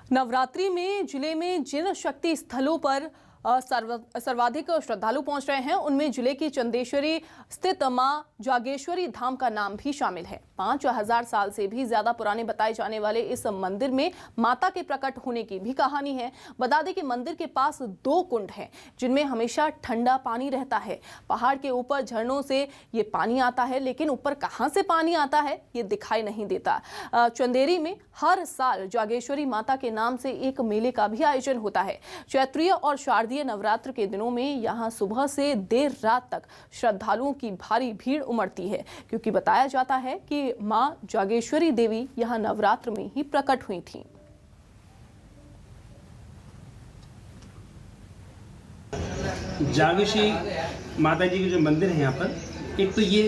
नवरात्रि में जिले में जिन शक्ति स्थलों पर सर्वाधिक श्रद्धालु पहुंच रहे हैं उनमें जिले की चंदेश्वरी स्थित मां जागेश्वरी धाम का नाम भी शामिल है। 5000 साल से भी ज्यादा पुराने बताए जाने वाले इस मंदिर में माता के प्रकट होने की भी कहानी है। बता दें कि मंदिर के पास 2 कुंड हैं जिनमें हमेशा ठंडा पानी रहता है। पहाड़ के ऊपर झरनों से ये पानी आता है, लेकिन ऊपर कहां से पानी आता है ये दिखाई नहीं देता। चंदेरी में हर साल जागेश्वरी माता के नाम से एक मेले का भी आयोजन होता है। चैत्रीय और शारदीय नवरात्र के दिनों में यहां सुबह से देर रात तक श्रद्धालुओं की भारी भीड़ उमड़ती है, क्योंकि बताया जाता है कि मां जागेश्वरी देवी यहां नवरात्र में ही प्रकट हुई थीं। जागेश्वरी माता जी के जो मंदिर है यहाँ पर, एक तो ये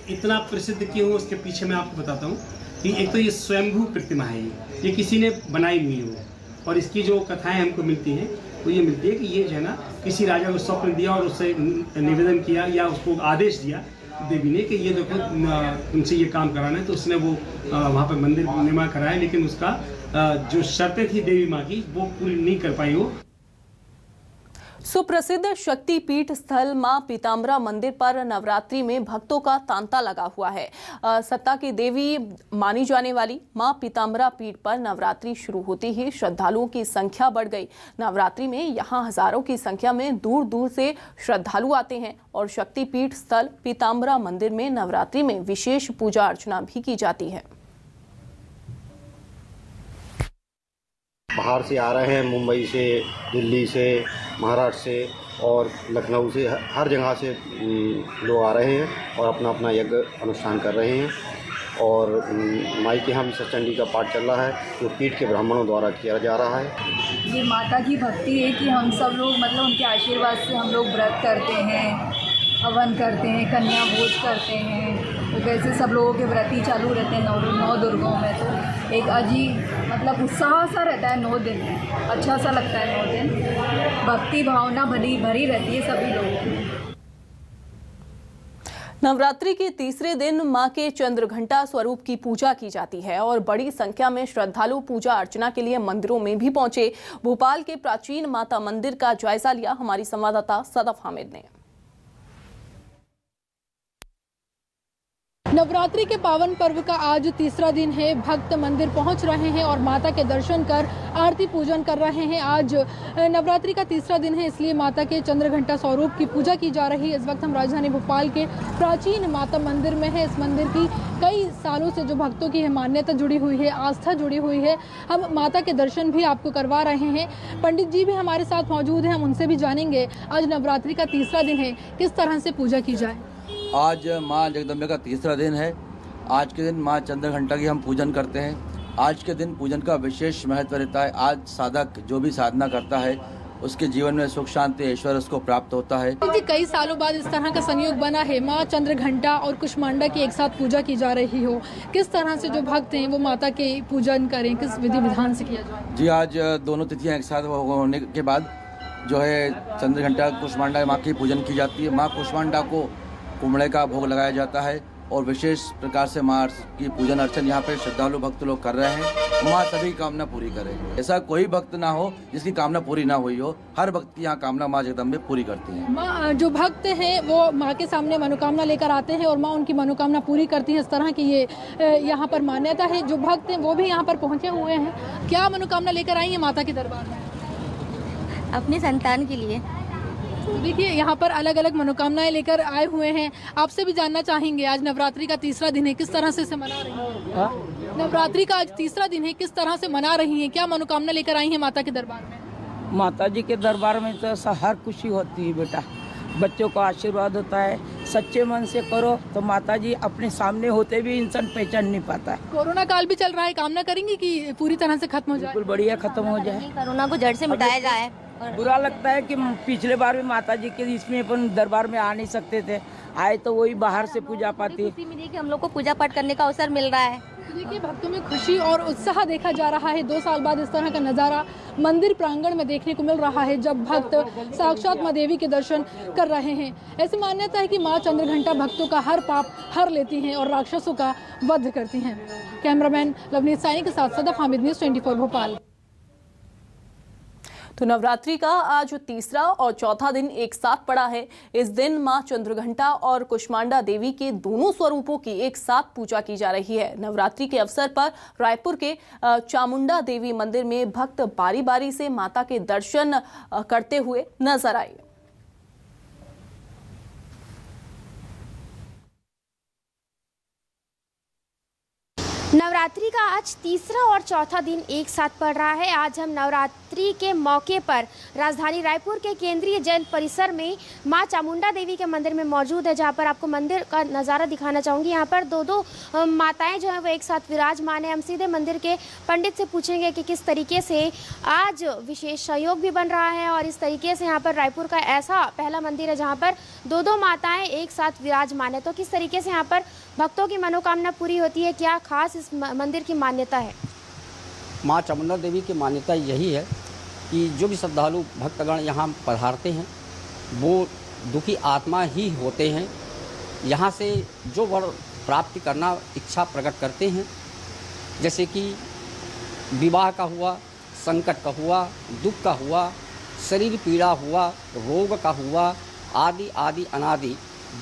इतना प्रसिद्ध क्यों है उसके पीछे मैं आपको बताता हूँ कि एक तो ये स्वयंभू प्रतिमा है, ये किसी ने बनाई नहीं है। और इसकी जो कथाएं हमको मिलती हैं वो ये मिलती है कि ये जो है ना किसी राजा को स्वप्न दिया और उससे निवेदन किया या उसको आदेश दिया देवी ने कि ये देखो तुमसे ये काम कराना है, तो उसने वो वहाँ पर मंदिर निर्माण कराया, लेकिन उसका जो शर्तें थी देवी माँ की वो पूरी नहीं कर पाई वो। सुप्रसिद्ध शक्तिपीठ स्थल मां पीताम्बरा मंदिर पर नवरात्रि में भक्तों का तांता लगा हुआ है। सत्ता की देवी मानी जाने वाली मां पीताम्बरा पीठ पर नवरात्रि शुरू होते ही श्रद्धालुओं की संख्या बढ़ गई। नवरात्रि में यहां हजारों की संख्या में दूर दूर से श्रद्धालु आते हैं और शक्तिपीठ स्थल पीताम्बरा मंदिर में नवरात्रि में विशेष पूजा अर्चना भी की जाती है। बाहर से आ रहे हैं, मुंबई से, दिल्ली से, महाराष्ट्र से और लखनऊ से, हर जगह से लोग आ रहे हैं और अपना अपना यज्ञ अनुष्ठान कर रहे हैं। और माई के हम सचंडी का पाठ चल रहा है जो पीठ के ब्राह्मणों द्वारा किया जा रहा है। ये माता की भक्ति है कि हम सब लोग मतलब उनके आशीर्वाद से हम लोग व्रत करते हैं, हवन करते हैं, कन्या भोज करते हैं। तो वैसे सब लोगों के व्रत ही चालू रहते हैं नौ दुर्गों में। तो एक अजीब मतलब उत्साह सा रहता है 9 दिन, अच्छा सा लगता है 9 दिन। भक्ति भावना भरी रहती है सभी लोगों में। नवरात्रि के तीसरे दिन मां के चंद्रघंटा स्वरूप की पूजा की जाती है और बड़ी संख्या में श्रद्धालु पूजा अर्चना के लिए मंदिरों में भी पहुंचे। भोपाल के प्राचीन माता मंदिर का जायजा लिया हमारी संवाददाता सदफ हामिद ने। नवरात्रि के पावन पर्व का आज तीसरा दिन है। भक्त मंदिर पहुंच रहे हैं और माता के दर्शन कर आरती पूजन कर रहे हैं। आज नवरात्रि का तीसरा दिन है, इसलिए माता के चंद्रघंटा स्वरूप की पूजा की जा रही है। इस वक्त हम राजधानी भोपाल के प्राचीन माता मंदिर में है। इस मंदिर की कई सालों से जो भक्तों की मान्यता जुड़ी हुई है, आस्था जुड़ी हुई है। हम माता के दर्शन भी आपको करवा रहे हैं। पंडित जी भी हमारे साथ मौजूद हैं, हम उनसे भी जानेंगे आज नवरात्रि का तीसरा दिन है, किस तरह से पूजा की जाए। आज माँ जगदम्बे का तीसरा दिन है। आज के दिन माँ चंद्रघंटा की हम पूजन करते हैं। आज के दिन पूजन का विशेष महत्व रहता है। आज साधक जो भी साधना करता है उसके जीवन में सुख शांति ऐश्वर्य उसको प्राप्त होता है। कई सालों बाद इस तरह का संयोग बना है, माँ चंद्रघंटा और कुष्मांडा की एक साथ पूजा की जा रही हो। किस तरह से जो भक्त हैं वो माता के पूजन करें, किस विधि विधान से किया जाए? जी, आज दोनों तिथियाँ एक साथ होने के बाद जो है चंद्रघंटा कुष्मांडा माँ की पूजन की जाती है। माँ कुष्मांडा को कुमड़े का भोग लगाया जाता है और विशेष प्रकार से माँ की पूजन अर्चन यहाँ पे श्रद्धालु भक्त लोग कर रहे हैं। माँ सभी कामना पूरी करे। ऐसा कोई भक्त ना हो जिसकी कामना पूरी ना हुई हो। हर भक्त की यहाँ कामना माँ जगदम्बे पूरी करती हैं। माँ जो भक्त हैं वो माँ के सामने मनोकामना लेकर आते हैं और माँ उनकी मनोकामना पूरी करती है। इस तरह की ये यहाँ पर मान्यता है। जो भक्त हैं वो भी यहाँ पर पहुँचे हुए हैं। क्या मनोकामना लेकर आई है माता के दरबार में? अपनी संतान के लिए। देखिए यहाँ पर अलग अलग मनोकामनाएं लेकर आए हुए हैं। आपसे भी जानना चाहेंगे, आज नवरात्रि का तीसरा दिन है, किस तरह से इसे मना रही हैं? नवरात्रि का आज तीसरा दिन है, किस तरह से मना रही हैं? क्या मनोकामना लेकर आई हैं माता के दरबार में? माता जी के दरबार में तो ऐसा हर खुशी होती है बेटा। बच्चों को आशीर्वाद होता है। सच्चे मन से करो तो माता जी अपने सामने होते भी इंसान पहचान नहीं पाता है। कोरोना काल भी चल रहा है, कामना करेंगी कि पूरी तरह से खत्म हो जाए? बिल्कुल बढ़िया खत्म हो जाए, कोरोना को जड़ से मिटाया जाए। बुरा लगता है कि पिछले बार भी माता जी के इसमें अपन दरबार में आ नहीं सकते थे, आए तो वही बाहर से पूजा पाती। खुशी मिली कि हम लोग को पूजा पाठ करने का अवसर मिल रहा है। तो देखिए भक्तों में खुशी और उत्साह देखा जा रहा है। 2 साल बाद इस तरह का नज़ारा मंदिर प्रांगण में देखने को मिल रहा है, जब भक्त साक्षात माँ देवी के दर्शन कर रहे हैं। ऐसी मान्यता है कि माँ चंद्रघंटा भक्तों का हर पाप हर लेती हैं और राक्षसों का वध करती हैं। कैमरामैन लवनीत साइनी के साथ सदफ हामिद, न्यूज़ 24 भोपाल। तो नवरात्रि का आज तीसरा और चौथा दिन एक साथ पड़ा है। इस दिन मां चंद्रघंटा और कुष्मांडा देवी के दोनों स्वरूपों की एक साथ पूजा की जा रही है। नवरात्रि के अवसर पर रायपुर के चामुंडा देवी मंदिर में भक्त बारी बारी से माता के दर्शन करते हुए नजर आए। नवरात्रि का आज तीसरा और चौथा दिन एक साथ पड़ रहा है। आज हम नवरात्रि के मौके पर राजधानी रायपुर के केंद्रीय जैन परिसर में मां चामुंडा देवी के मंदिर में मौजूद है, जहां पर आपको मंदिर का नज़ारा दिखाना चाहूँगी। यहां पर दो माताएं जो हैं वो एक साथ विराजमान है। हम सीधे मंदिर के पंडित से पूछेंगे कि किस तरीके से आज विशेष सहयोग भी बन रहा है और इस तरीके से यहाँ पर रायपुर का ऐसा पहला मंदिर है जहाँ पर दो माताएँ एक साथ विराजमान है। तो किस तरीके से यहाँ पर भक्तों की मनोकामना पूरी होती है, क्या खास इस मंदिर की मान्यता है? माँ चामुंडा देवी की मान्यता यही है कि जो भी श्रद्धालु भक्तगण यहाँ पधारते हैं वो दुखी आत्मा ही होते हैं। यहाँ से जो वर प्राप्ति करना इच्छा प्रकट करते हैं, जैसे कि विवाह का हुआ, संकट का हुआ, दुख का हुआ, शरीर पीड़ा हुआ, रोग का हुआ, आदि आदि अनादि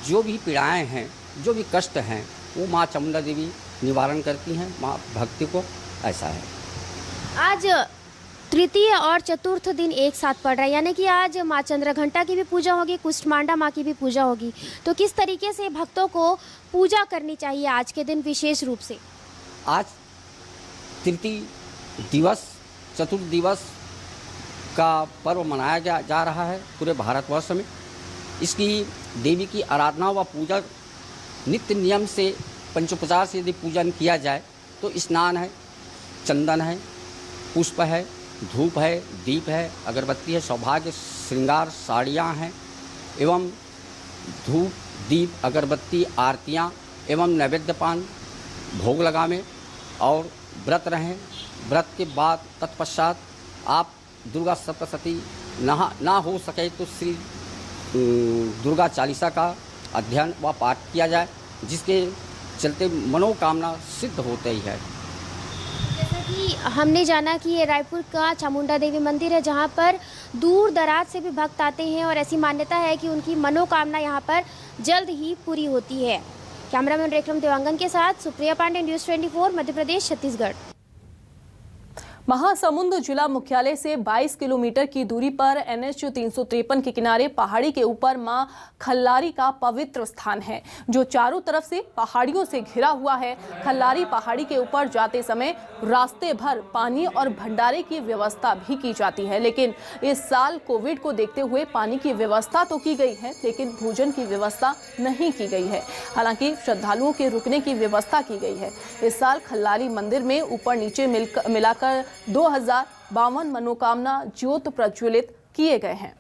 जो भी पीड़ाएं हैं, जो भी कष्ट हैं, वो माँ चामुंडा देवी निवारण करती हैं। माँ भक्ति को ऐसा है। आज तृतीय और चतुर्थ दिन एक साथ पड़ रहा है, यानी कि आज माँ चंद्रघंटा की भी पूजा होगी, कुष्मांडा माँ की भी पूजा होगी। तो किस तरीके से भक्तों को पूजा करनी चाहिए आज के दिन विशेष रूप से? आज तृतीय दिवस, चतुर्थ दिवस का पर्व मनाया जा रहा है पूरे भारतवर्ष में। इसकी देवी की आराधना व पूजा नित्य नियम से पंचोपचार से यदि पूजन किया जाए तो स्नान है, चंदन है, पुष्प है, धूप है, दीप है, अगरबत्ती है, सौभाग्य श्रृंगार साड़ियाँ हैं एवं धूप, दीप, अगरबत्ती, आरतियाँ एवं नैवेद्य पान भोग लगावे और व्रत रहें। व्रत के बाद तत्पश्चात आप दुर्गा सप्तशती ना हो सके तो श्री दुर्गा चालीसा का अध्ययन व पाठ किया जाए, जिसके चलते मनोकामना सिद्ध होते ही है। जैसा कि हमने जाना कि ये रायपुर का चामुंडा देवी मंदिर है, जहाँ पर दूर दराज से भी भक्त आते हैं और ऐसी मान्यता है कि उनकी मनोकामना यहाँ पर जल्द ही पूरी होती है। कैमरामैन रेखम देवांगन के साथ सुप्रिया पांडे, न्यूज़ 24 मध्य प्रदेश, छत्तीसगढ़। महासमुंद जिला मुख्यालय से 22 किलोमीटर की दूरी पर NH 353 के किनारे पहाड़ी के ऊपर मां खल्लारी का पवित्र स्थान है, जो चारों तरफ से पहाड़ियों से घिरा हुआ है। खल्लारी पहाड़ी के ऊपर जाते समय रास्ते भर पानी और भंडारे की व्यवस्था भी की जाती है, लेकिन इस साल कोविड को देखते हुए पानी की व्यवस्था तो की गई है, लेकिन भोजन की व्यवस्था नहीं की गई है। हालांकि श्रद्धालुओं के रुकने की व्यवस्था की गई है। इस साल खल्लारी मंदिर में ऊपर नीचे मिलाकर 2052 मनोकामना ज्योत प्रज्वलित किए गए हैं।